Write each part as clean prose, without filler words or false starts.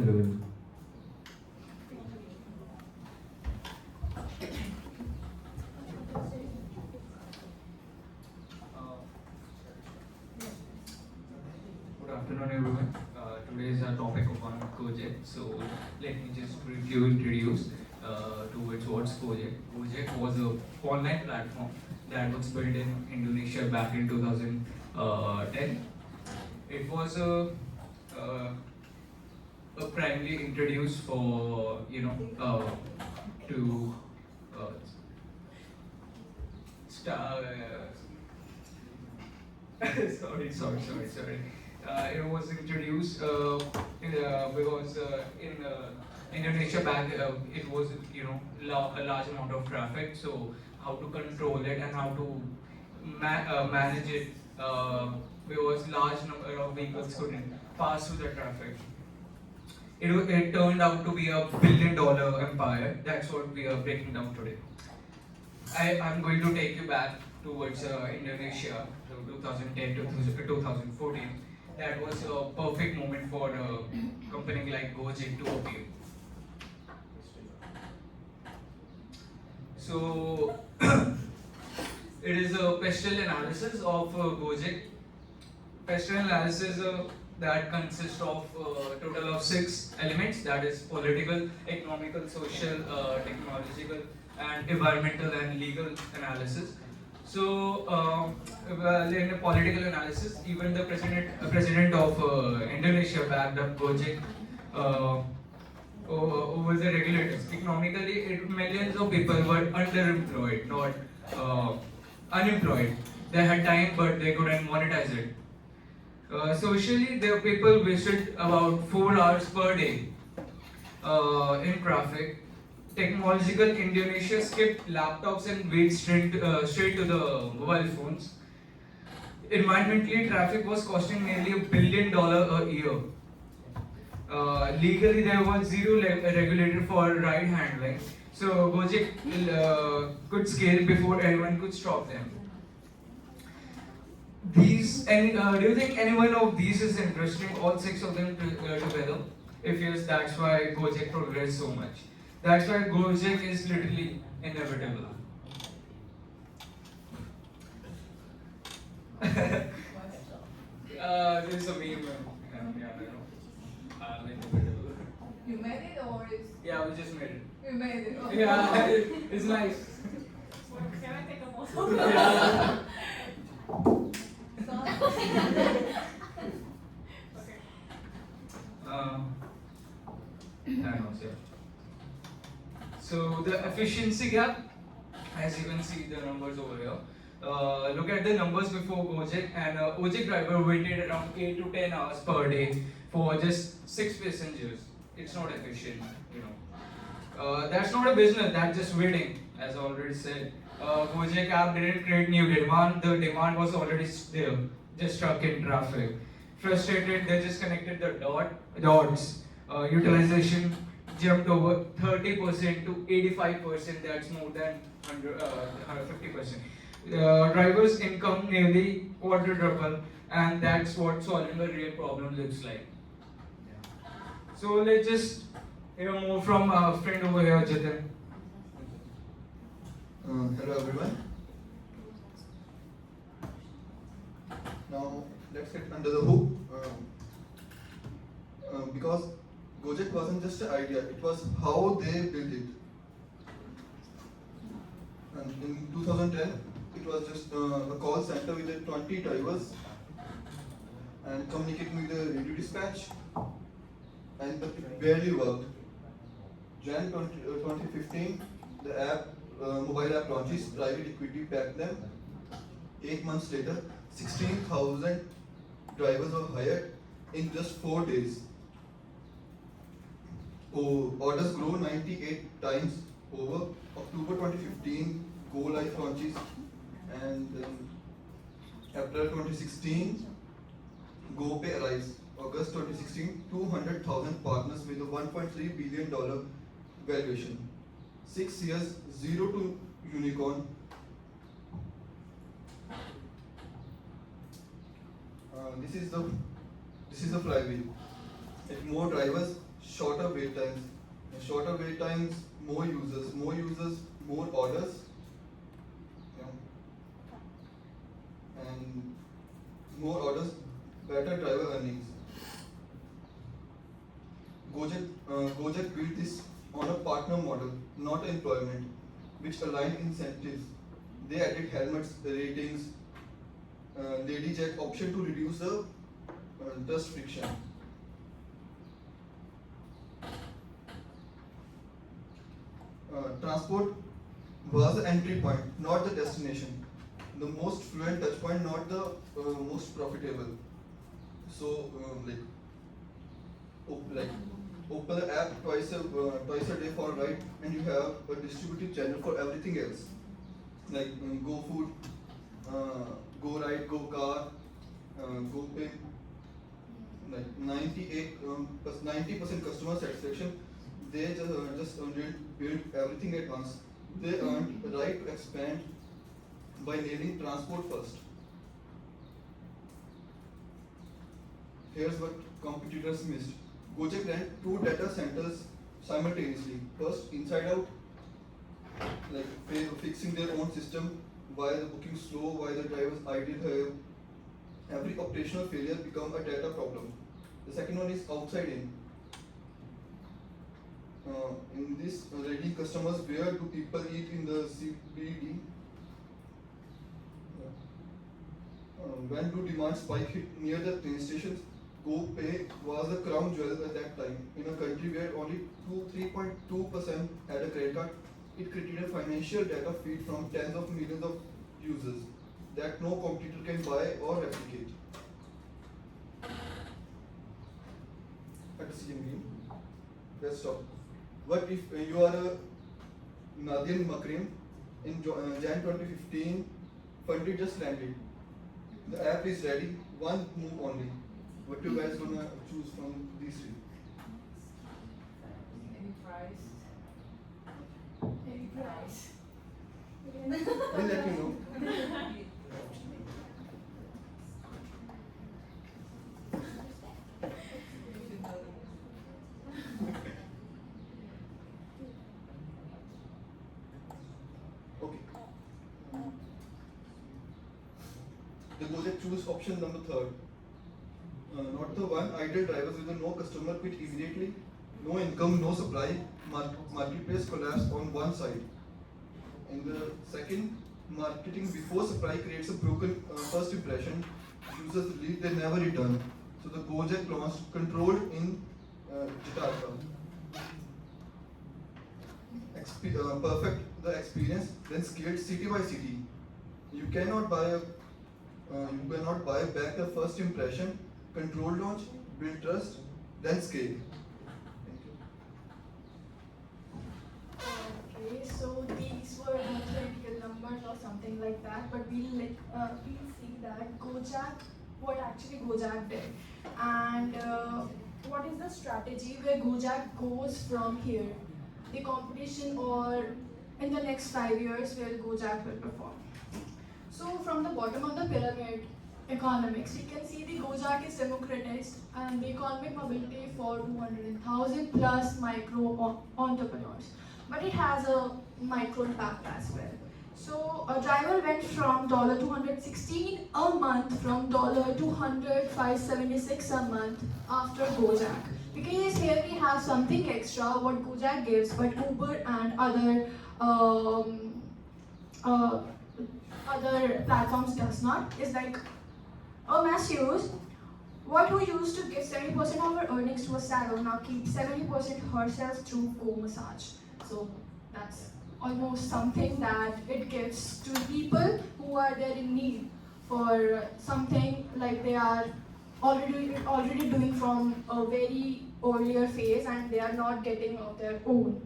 Hello. Good afternoon, everyone. Today is our topic on Gojek. So let me just briefly introduce towards what's Gojek. Gojek was a online platform that was built in Indonesia back in 2010. It was a primarily introduced for to uh, start. Sorry. It was introduced because in Indonesia back it was a large amount of traffic. So how to control it and how to manage it because large number of vehicles couldn't pass through the traffic. It turned out to be a $1 billion empire. That's what we are breaking down today. I'm going to take you back towards Indonesia, to 2010 to 2014. That was a perfect moment for a company like Gojek to appear. So, it is a pestle analysis of Gojek. Pestle analysis that consists of a total of 6 elements, that is political, economical, social, technological, and environmental and legal analysis. So, well, in a political analysis, even the president of Indonesia backed up Gojek uh, over the regulators. Economically, millions of people were underemployed, not unemployed. They had time, but they couldn't monetize it. Socially, the people wasted about 4 hours per day in traffic. Technological Indonesia skipped laptops and went straight to the mobile phones. Environmentally, traffic was costing nearly $1 billion a year. Legally, there was zero regulator for ride handling, so Gojek could scale before anyone could stop them. Do you think any one of these is interesting? All 6 of them together? If yes, that's why Gojek progressed so much. That's why Gojek is literally inevitable. This is a meme. Yeah, I know. Inevitable. You made it or is Yeah, we just made it. you made it? Okay. Yeah, it's nice. Can I take a photo? Yeah. Okay. I know, sir. So the efficiency gap, as you can see the numbers over here. Look at the numbers before Gojek, and Gojek driver waited around 8 to 10 hours per day for just 6 passengers. It's not efficient, you know. That's not a business, that's just waiting, as I already said. Gojek app didn't create new demand, the demand was already there, just stuck in traffic. Frustrated, they just connected the dots. Utilization jumped over 30% to 85%, that's more than 50%. Drivers' income nearly quadruple, and that's what solving a real problem looks like. So let's just hear more from our friend over here, Jitin. Hello everyone. Now let's get under the hood. Because Gojek wasn't just an idea; it was how they built it. And in 2010, it was just a call center with 20 drivers and communicating with the radio dispatch, and it barely worked. Jan 2015, the mobile app launches, private equity backed them. 8 months later, 16,000 drivers were hired in just 4 days. Orders grow 98 times over. October 2015, Go Life launches, and April 2016, GoPay arrives. August 2016, 200,000 partners with a $1.3 billion valuation. 6 years, zero to unicorn. This is the flywheel. If more drivers, shorter wait times. Shorter wait times, more users, more orders. Yeah. And more orders, better driver earnings. Gojek built this on a partner model, not employment, which aligned incentives. They added helmets, ratings, Lady Jack option to reduce the dust friction. Transport was the entry point, not the destination. The most fluent touch point, not the most profitable. So, like open the app twice a day for a ride, and you have a distributed channel for everything else, like Go Food, Go Ride, Go Car, Go Pay. Like 90% customer satisfaction. They just didn't build everything at once. They earned the right to expand by nailing transport first. Here's what competitors missed. Gojek ran 2 data centers simultaneously. First, inside out, like fixing their own system, why the booking slow, why the drivers idle. Every operational failure become a data problem. The second one is outside in. In this, rating customers, where do people eat in the CBD? When do demand spike hit near the train stations? GoPay was the crown jewel at that time. In a country where only 3.2% had a credit card, it created a financial data feed from tens of millions of users that no competitor can buy or replicate. At the CMV, let's stop. What if you are a Nadian Makrim in Jan 2015, funded just landed. The app is ready, one move only. What you guys gonna choose from these three? Any price? Any price? We'll let you know. Okay. The Gojek choose option number 3rd. Not the one idle drivers with no customer quit immediately, no income, no supply, marketplace collapse on one side. And the second, marketing before supply creates a broken first impression. Users leave, they never return. So the Gojek launched controlled in Jakarta. Perfect the experience, then scaled city by city. You cannot buy back the first impression. Control launch, build trust, then scale. Thank you. Okay, so these were mathematical numbers or something like that, but we'll see that what actually Gojek did, and what is the strategy where Gojek goes from here, the competition, or in the next 5 years where Gojek will perform. So from the bottom of the pyramid, economics, we can see the Gojek is democratized and the economic mobility for 200,000 plus micro entrepreneurs. But it has a micro impact as well. So a driver went from $216 a month from $576 a month after Gojek. Because here we have something extra what Gojek gives, but Uber and other platforms does not. Is like Masseuse, who used to give 70% of her earnings to a salon now keeps 70% herself through co-massage. So that's almost something that it gives to people who are there in need for something like they are already doing from a very earlier phase and they are not getting of their own.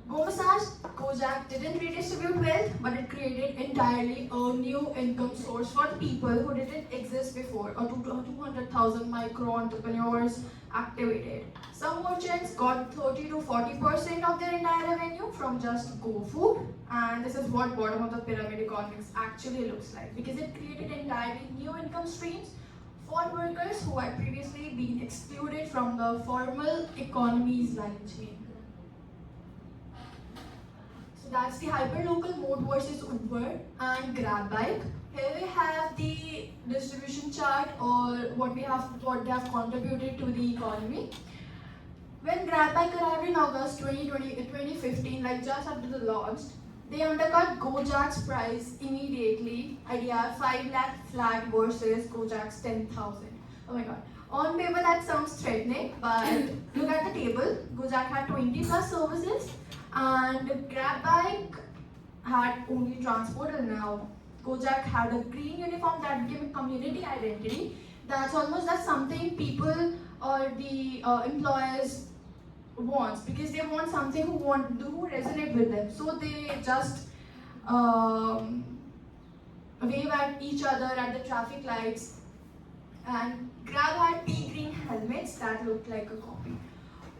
GoMassage, Gojek didn't redistribute wealth, but it created entirely a new income source for people who didn't exist before. 200,000 micro entrepreneurs activated. Some merchants got 30 to 40% of their entire revenue from just GoFood, and this is what bottom of the pyramid economics actually looks like because it created entirely new income streams for workers who had previously been excluded from the formal economy's value chain. So that's the hyperlocal mode versus Uber and Grab bike. Here we have the distribution chart, or what they have contributed to the economy. When Grab bike arrived in August 2015, like just after the launch, they undercut Gojak's price immediately. Idea 5 lakh flat versus Gojak's 10,000. Oh my god. On paper that sounds threatening, but look at the table. Gojak had 20 plus services and Grab bike had only transport, and now Gojak had a green uniform that became a community identity. That's something people or the employers wants, because they want something who resonate with them. So they just wave at each other at the traffic lights. And Grab had pea green helmets that looked like a copy.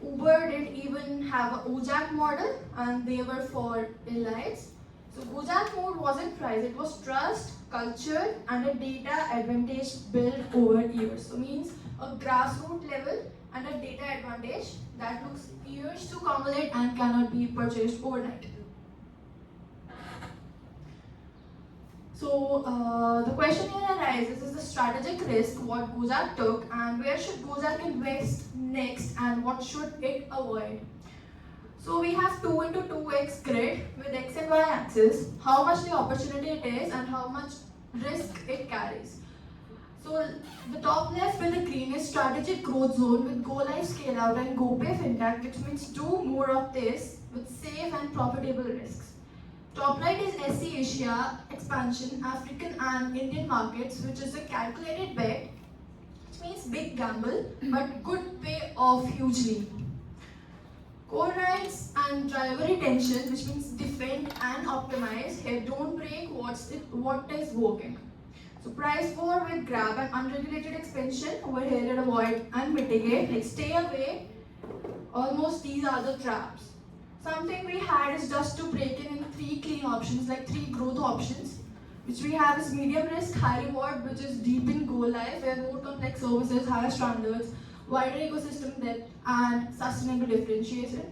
Uber didn't even have a Ojak model, and they were for elites. So Gojak mode wasn't price, it was trust, culture, and a data advantage built over years. So means a grassroots level and a data advantage that took years to accumulate and cannot be purchased overnight. So the question here arises, is the strategic risk what Gojak took, and where should Gojak invest next, and what should it avoid? So we have 2 into 2x grid with x and y axis, how much the opportunity it is and how much risk it carries. So the top left with the green is strategic growth zone with go live, scale out, and go pay fintech, which means do more of this with safe and profitable risks. Top right is SC Asia expansion, African and Indian markets, which is a calculated bet, which means big gamble but could pay off hugely. Core rights and driver retention, which means defend and optimize. Here, don't break what is working. So price war with Grab and unregulated expansion. Over here, it avoid and mitigate. Like stay away. Almost these are the traps. Something we had is just to break in 3 clean options, like 3 growth options, which we have is medium risk, high reward, which is deep in go live, where more complex services, higher standards, wider ecosystem depth, and sustainable differentiation.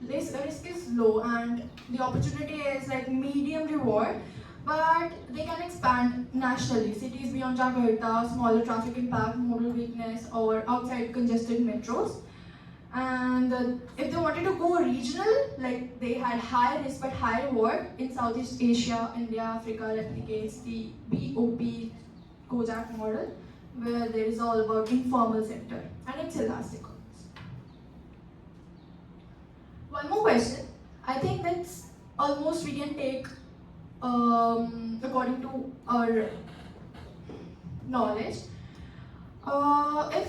Risk is low, and the opportunity is like medium reward, but they can expand nationally. Cities beyond Jakarta, smaller traffic impact, modal weakness, or outside congested metros. And if they wanted to go regional, like they had high risk but high reward in Southeast Asia, India, Africa, replicates the BOP Gojak model, where there is all about informal sector, and it's elastic. One more question. I think that's almost we can take according to our knowledge. If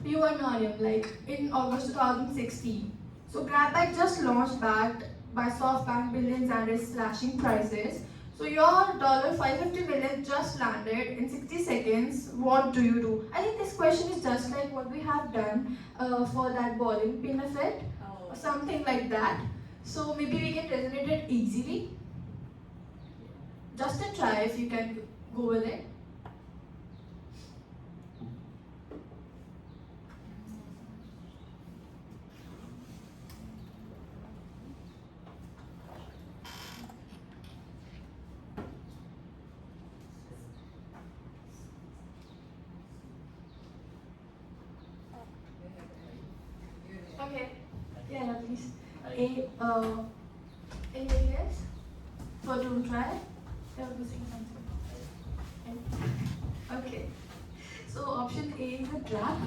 you are Mariam, like in August 2016, so GrabBike just launched backed by SoftBank billions and is slashing prices. So your $550 million just landed in 60 seconds. What do you do? I think this question is just like what we have done for that bowling pin effect, or something like that. So maybe we can resonate it easily. Just a try if you can go with it. Okay. Yeah, please. Anything else? For to try? Yeah, we'll say something. Okay. So option A is a trap.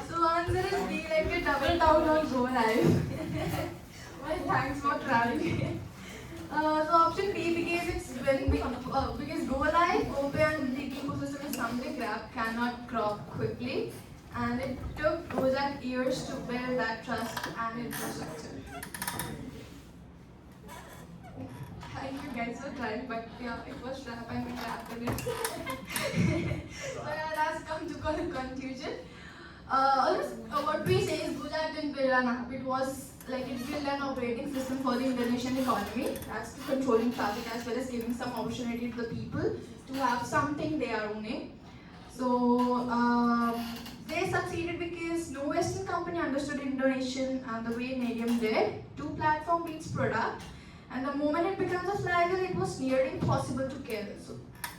So answer is B, like a double down on go live. Well, thanks for trying. So option B, because it's when because go live, open and the ecosystem is something Grab cannot crop quickly, and it took Gojak years to build that trust and infrastructure. Thank you guys for trying, but yeah, it was trap and we trapped in it. So yeah, that's come to conclusion. what we say is Gojek didn't build an app. It was like it built an operating system for the Indonesian economy. That's controlling traffic as well as giving some opportunity to the people to have something they are owning. So they succeeded because no Western company understood Indonesian and the way Medium did. Two platform beats product, and the moment it becomes a flagger, it was nearly impossible to kill. So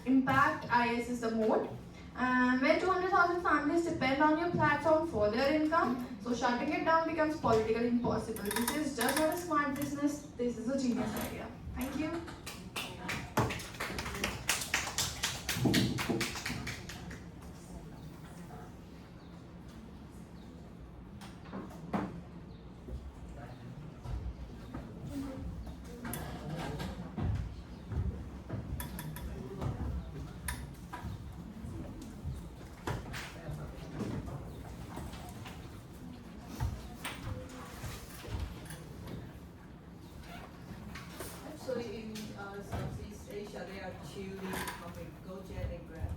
impact IS is the mode. And when 200,000 families depend on your platform for their income, so shutting it down becomes politically impossible. This is just not a smart business, this is a genius idea. Thank you. Actually, in Southeast Asia, there are two leading companies, Gojek and Grab,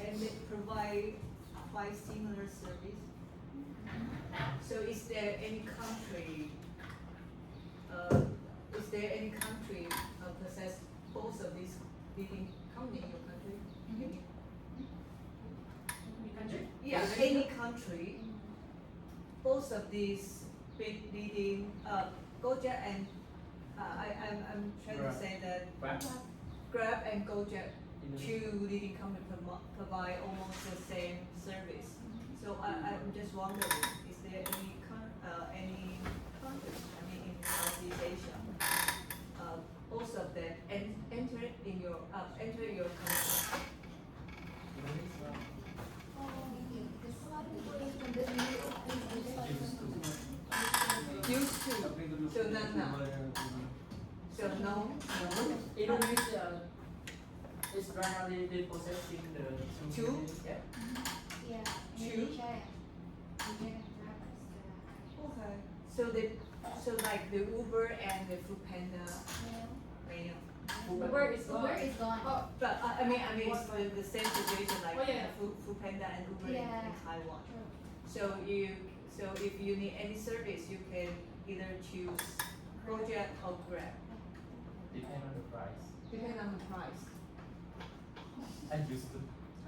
and they provide quite similar service. So, is there any country? Possess both of these leading companies in your country? Country? Yeah, any country. Both of these big leading Gojek and I'm trying to say that Grab and Gojek, two leading companies provide almost the same service. So I'm just wondering, is there any countries, in Southeast Asia, both of them enter your country? Used to, so none now. So no. Indonesia is right now they possessing the Two? Yeah. Yeah, Two? Indonesia and Gojek and Grab is Okay. So like the Uber and the Foodpanda, the Uber Uber is gone. Oh, But I mean it's the same situation like Oh, yeah. Foodpanda and Uber in Yeah. Taiwan. True. So if you need any service, you can either choose Gojek or Grab, Depend on the price. depending on the price. I used to.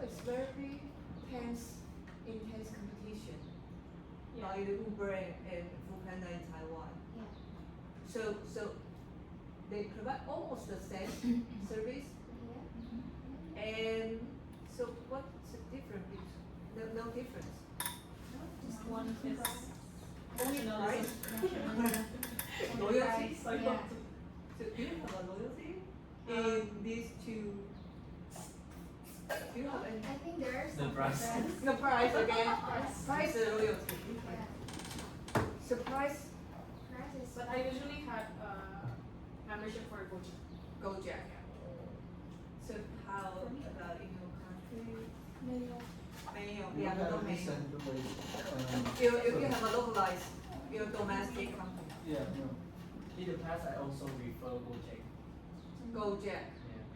It's very intense competition by the Uber and Foodpanda in Taiwan. Yeah. So they provide almost the same service, Yeah. and so what's the difference? No difference. Just one is Only price. Loyalty. So do you have a loyalty in these two? Do you have any? I think there are The some price. difference. No price again. Price and loyalty. Yeah. So price Price is. But I usually had membership for Gojek. Gojek. So how about in your country? Mayo. Yeah, the Mayo. If you have a localized, your domestic company. Yeah. In the past, I also refer Gojek. Gojek. Yeah,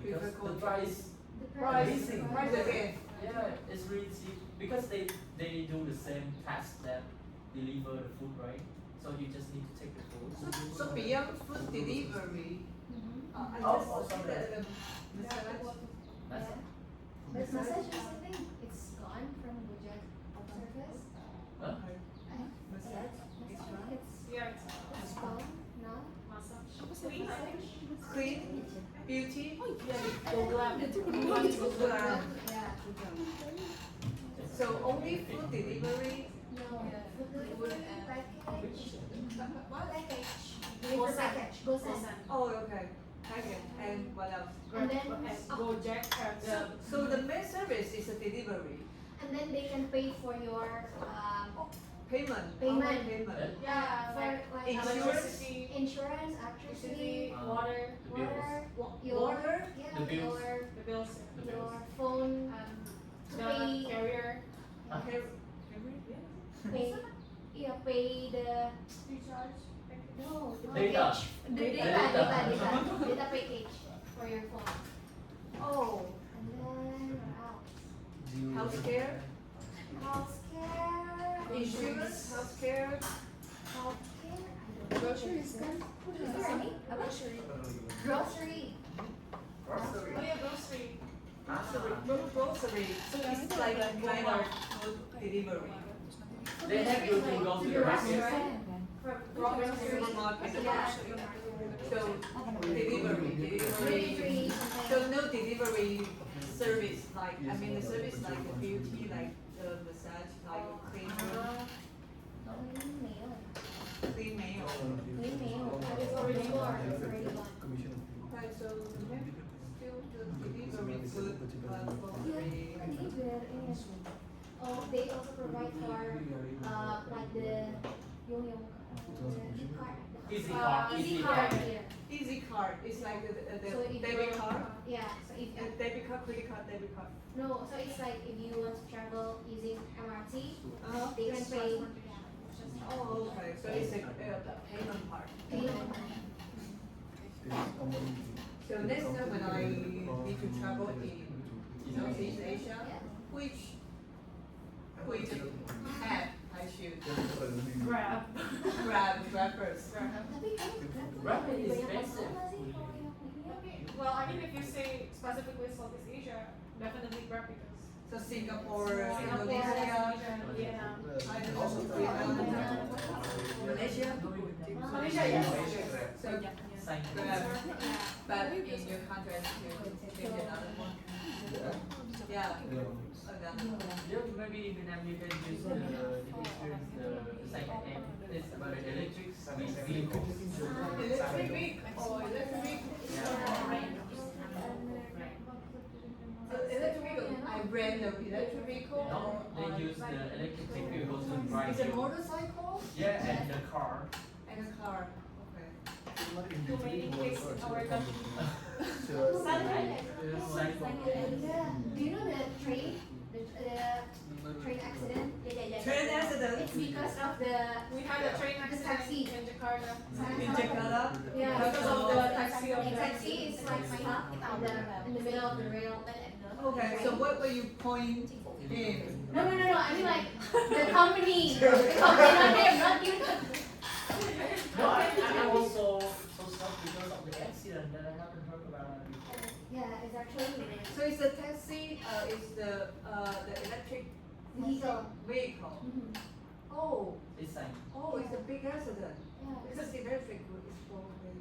because Prefer the Gojek. price. The Price. is Price again. Yeah, it's really cheap because they do the same task that deliver the food, right? So you just need to take the food. So beyond food delivery, Mhm. I Oh, just see sorry. that the massage. That's Yeah. But massage is the thing. It's gone from Gojek service. Huh? Massage. It's It's gone. gone. Yeah, It's gone now. massage. Clean, beauty. Go glam. Go glam. Yeah. So only food delivery. No. Food delivery package. What? Package. Delivery package. Go send. Oh, okay. Packet. And what else? And then Gojek have So the main service is a delivery. and then they can pay for your Payment. Payment. Online payment. yeah, for like like Insurance. electricity, insurance, electricity, water, The bills. water, your Water. yeah, The bills. the bills, The your bills. phone, to the pay, carrier, pay, yeah, pay the recharge. no the Data. package, the Data. data package for your phone, Oh, and then what else? healthcare. Healthcare. healthcare. Insurance, healthcare. Healthcare. I don't know. Groceries kan? Is there any? Grocery. Grocery. Grocery. Oh yeah, grocery. Grocery. So It's like a kind of food delivery. They have you to go to the market. Supermarket. Yeah. So delivery. Delivery. So no delivery service like I mean the service like the beauty like the massage like clean room, Clean mail. clean nail. Clean mail. That is already gone. It's already gone. Okay, so we have still the delivery food grocery. Yeah, delivery. Oh, they also provide for like the yung e-card. Easy card, Easy easy card card. here. Easy card is like the So if debit you- card. Yeah. So if Debit card, credit card, debit card. no, so it's like if you want to travel using MRT, Uh-huh. they can pay. Oh, okay. So it's a payment part. Payment. So next time when I need to travel in Southeast Asia, Yeah. which app I should Grab. grab first? Tapi kan Grab is banyak expensive. masalah sih kalau yang ini. Well, I mean, if you say specifically Southeast Asia, definitely Grab because So Singapore, Singapore, Indonesia, yeah. I don't know, Vietnam, Malaysia. Malaysia, yes. So Sign. grab, but in your country I need to change another one. Yeah, another one. Yeah, maybe in Vietnam you can use the experience the second app. It's about the electric vehicles. Electric vehicle or electric vehicle. So electric vehicle, I rent the electric vehicle No, or they use the electric vehicles to drive it's a you. motorcycle Yeah, and the car. and a car. Okay. Too many things in our country. Sunrise. Cycle. Yeah. Do you know the train? The train accident? Train accident It's because of the We had a train accident taxi. in Jakarta. in Jakarta. Yeah. Because of the taxi of The the taxi is like stuck in the middle of the rail. Okay, so what will you point in? No. I mean like the company. The company, not him, not you. No, I'm also so stuck because of the accident that I haven't heard about before. Yeah, it's actually So it's the taxi, it's the electric vehicle. vehicle. Mhm. Oh, It's like it's a big accident. Yeah, Because the electric is so big.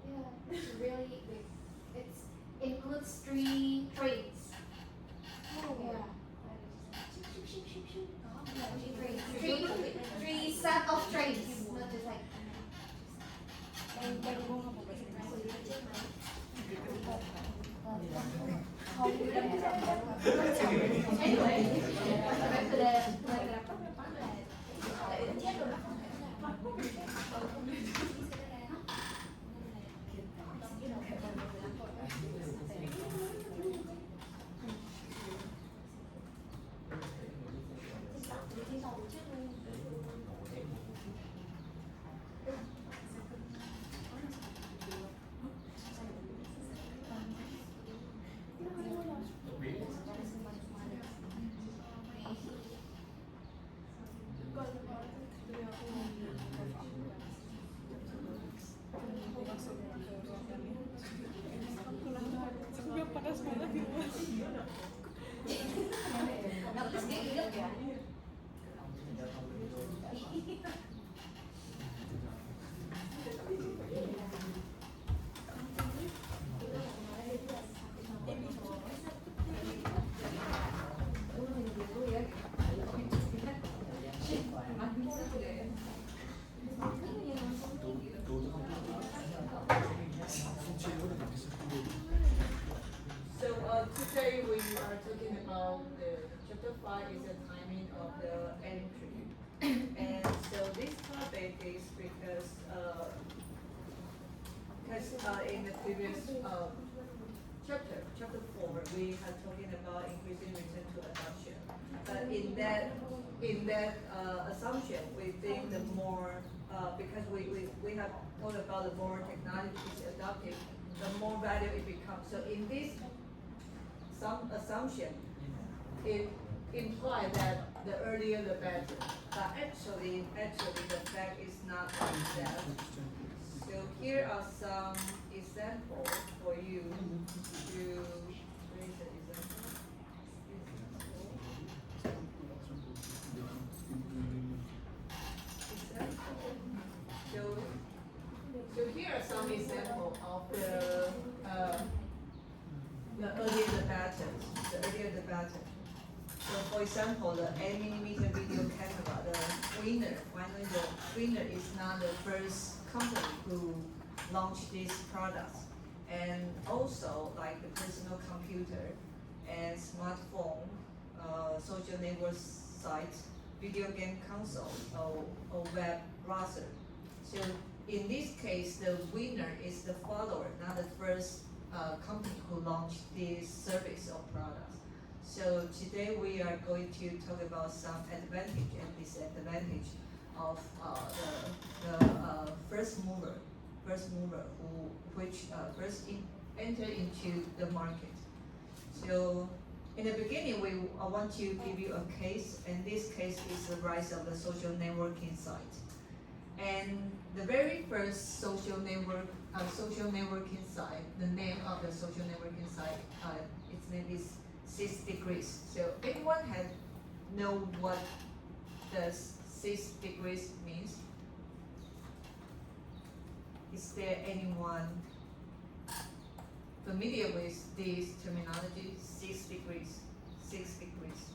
yeah, it's really big. It includes 3 trains. Yeah. Yeah, 3 trains. Three set of trains, not just like. Anyway, back to the So today we are talking about the chapter 5 is the timing of the entry. And so this topic is because in the previous chapter 4, we had talking about increasing return to adoption. But in that assumption, we think the more because we have thought about the more technology is adopted, the more value it becomes. So in this some assumption, it implies that the earlier the better. But actually the fact is not like that. So here are some examples for you to raise the example. So here are some examples of the earlier the better. The earlier the better. So for example, the 8mm video camera, the winner, finally the winner is not the first company who launched these products. And also like the personal computer and smartphone, social network sites, video game console, or web browser. So in this case, the winner is the follower, not the first company who launched this service or product. So today we are going to talk about some advantage and disadvantage of the first mover which first enter into the market. So in the beginning, I want to give you a case, and this case is the rise of the social networking site. And the very first social networking site, the name of the social networking site, its name is 6 Degrees. So anyone know what does 6 Degrees means? Is there anyone familiar with this terminology? 6 degrees. 6 degrees.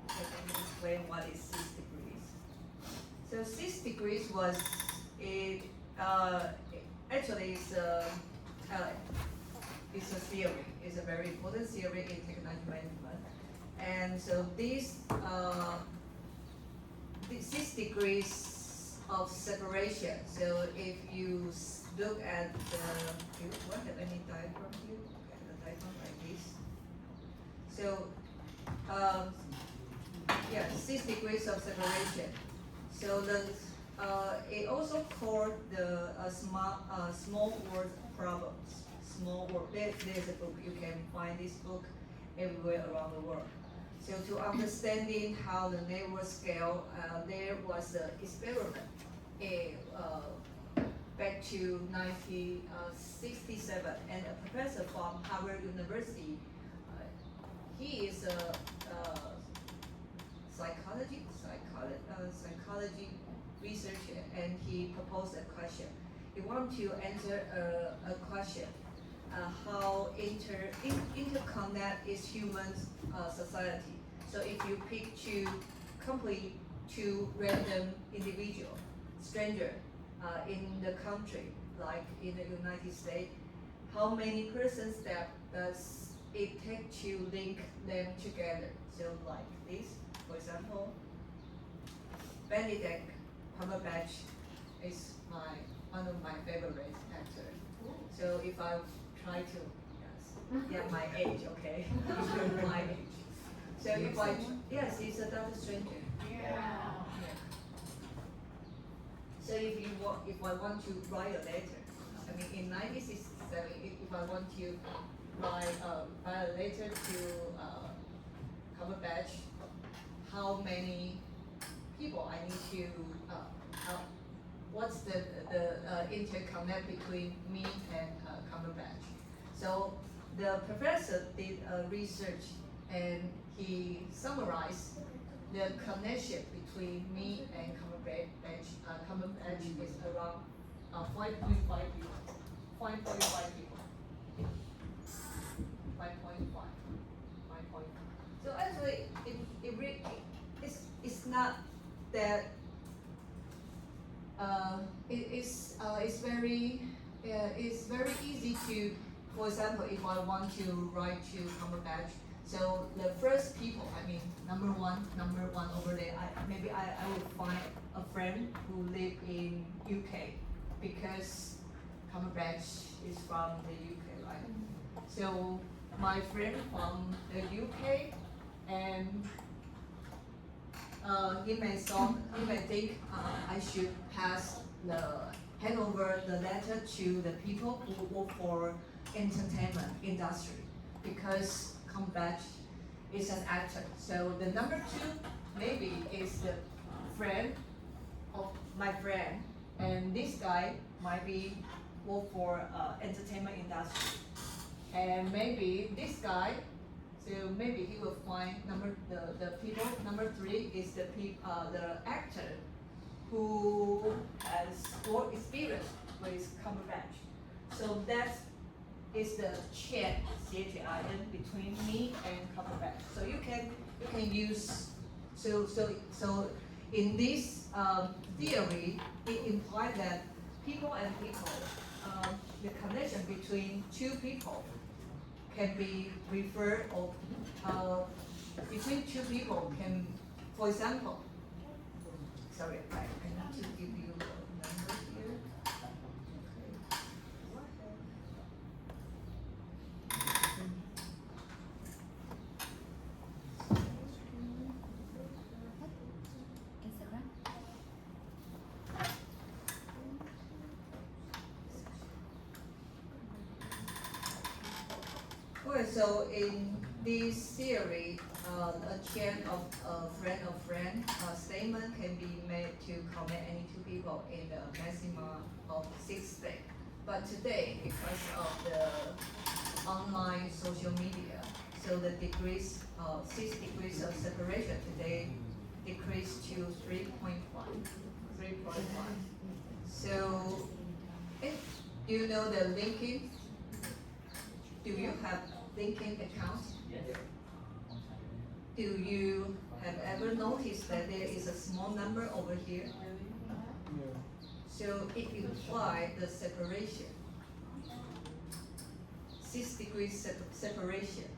So let me explain what is 6 degrees. So 6 degrees was actually it's a theory. It's a very important theory in technology management. And so these 6 degrees of separation. So if you look at the, do you want to have any diagram here? Okay, the diagram like this. So, yeah, 6 degrees of separation. So the it also called the small world problems. Small world. There's a book. You can find this book everywhere around the world. So to understanding how the network scale, there was an experiment back to 1967, and a professor from Harvard University, he is a psychology researcher, and he proposed a question. He wanted to answer a question. How interconnect is human society. So if you pick two random individual, stranger, in the country, like in the United States, how many person step does it take to link them together? So like this, for example, Benedict Cumberbatch is one of my favorite actors. So if I try to, my age, okay, my age. So if he's a Doctor Stranger. Yeah. So if I want to write a letter, I mean in 1967, if I want to write a letter to Cumberbatch, how many people I need to, what's the interconnect between me and Cumberbatch? So the professor did research, and he summarized the connection between me and Cumberbatch. Cumberbatch is around 5.5 people. 5.5 people. 5.5. So actually, it's not that. It's very easy to, for example, if I want to write to Cumberbatch, so the first people, I mean, number one over there, I would find a friend who live in UK, because Cumberbatch is from the UK, right? So my friend from the UK, and he may think I should hand over the letter to the people who work for entertainment industry, because Cumberbatch is an actor. So the number 2 maybe is the friend of my friend, and this guy might be work for entertainment industry, and maybe this guy, so maybe he will find the people. Number 3 is the actor who has work experience with Cumberbatch. So that is the chat CHIN between me and Cumberbatch. So you can use so in this theory, it implies that people and people, the connection between 2 people can be referred, or between 2 people can, for example, sorry, I need to give you a number here. Instagram. Okay, so in this theory, a chain of friend statement can be made to connect any 2 people in the maximum of 6 steps. But today, because of the online social media, so the 6 degrees of separation today decreased to 3.1. So, do you know the LinkedIn? Do you have LinkedIn account? Yes. Do you have ever noticed that there is a small number over here? So it implies the separation. 6 degrees separation.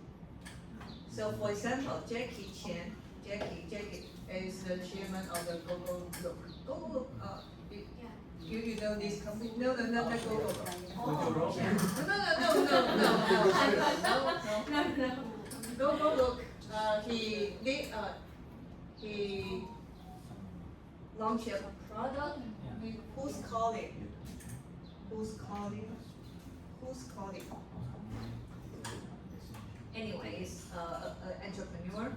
So for example, Jackie Chan, Jackie is the chairman of the Google Look. Google Look, you know this company? No, not Google Look. Google Yeah. No. Google Look, he launched a product. Who's calling? Anyways, an entrepreneur,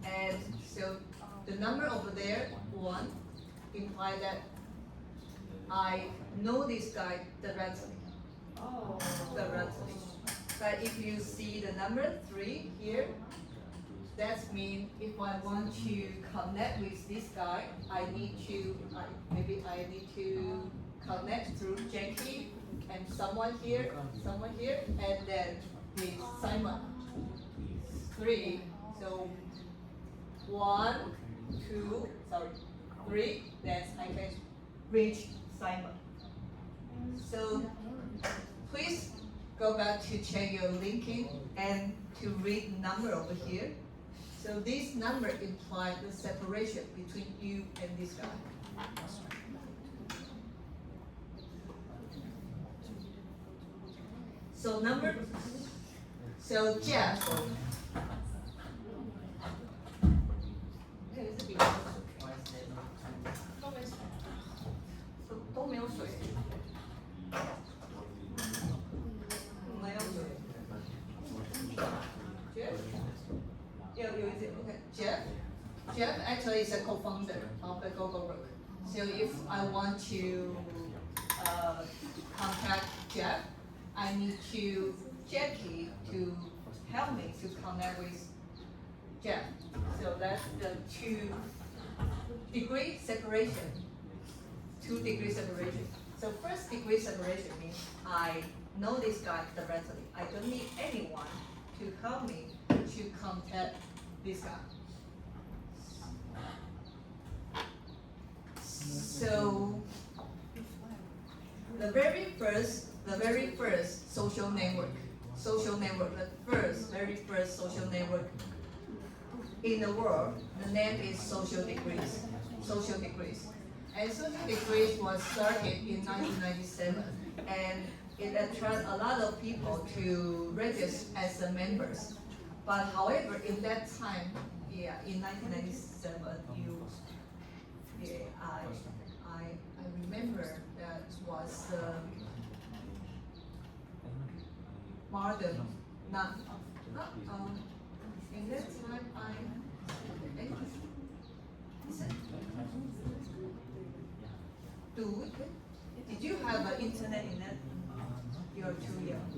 and so the number over there, 1, imply that I know this guy directly. Directly. But if you see the number 3 here, that means if I want to connect with this guy, I need to connect through Jackie and someone here, and then with Simon. 3. So 3. Then I can reach Simon. So please go back to check your LinkedIn and to read the number over here. So this number implies the separation between you and this guy. So Jeff. Why is there no time? 都没有水。没有水。Jeff? 有一点 okay. Jeff actually is a co-founder of the Google Look. So if I want to contact Jeff, I need to Jackie to help me to connect with Jeff. So that's the 2 degree separation. 2 degree separation. So 1st degree separation means I know this guy directly. I don't need anyone to help me to contact this guy. So the very first social network, very first social network in the world, the name is Social Degrees. And Social Degrees was started in 1997, and it attracted a lot of people to register as the members. But however, in that time, in 1997, I remember that was more than in that time do it? Did you have an internet in that? You're too young.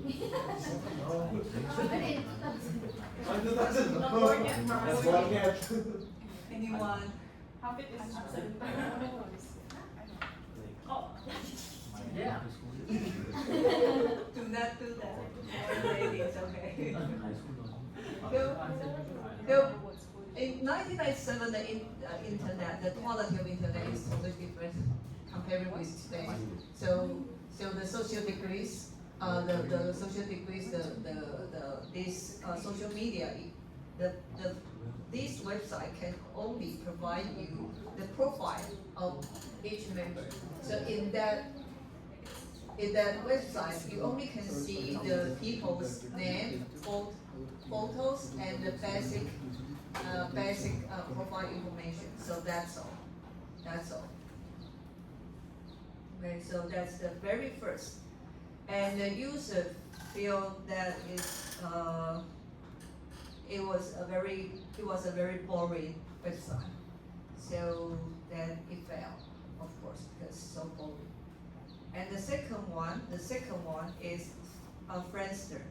Anyone? Oh, yeah. Do not do that. Ladies, okay. In 1997, the internet, the quality of internet is totally different compared with today. So the social degrees, the social degrees, this social media, this website can only provide you the profile of each member. So in that website, you only can see the people's name, photos, and the basic profile information. So that's all. That's all. Okay, so that's the very first. And the user feel that it was a very boring website. So then it failed, of course, because it's so boring. And the second one is Friendster.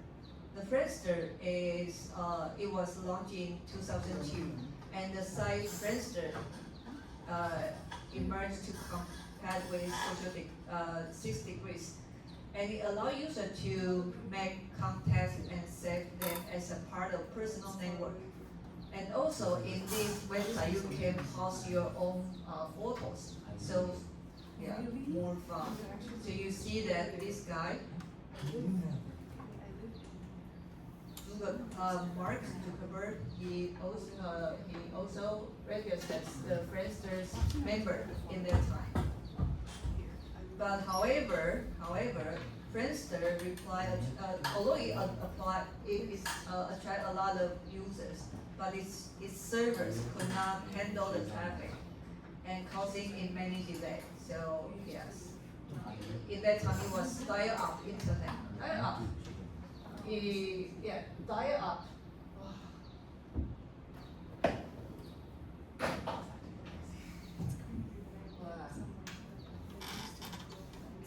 The Friendster is it was launched in 2002, and the site Friendster emerged to compete with 6 degrees, and it allows users to make contacts and save them as a part of personal network. And also in this website, you can post your own photos. So yeah, more fun. So you see that this guy, Mark Zuckerberg, he also registered the Friendster's member in that time. But however, Friendster replied, although it attract a lot of users, but its servers could not handle the traffic and causing it many delays. So yes, in that time it was dial-up internet. Dial-up. Dial-up.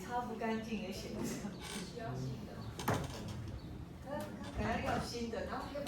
擦不干净也写不上。可能要新的，然后又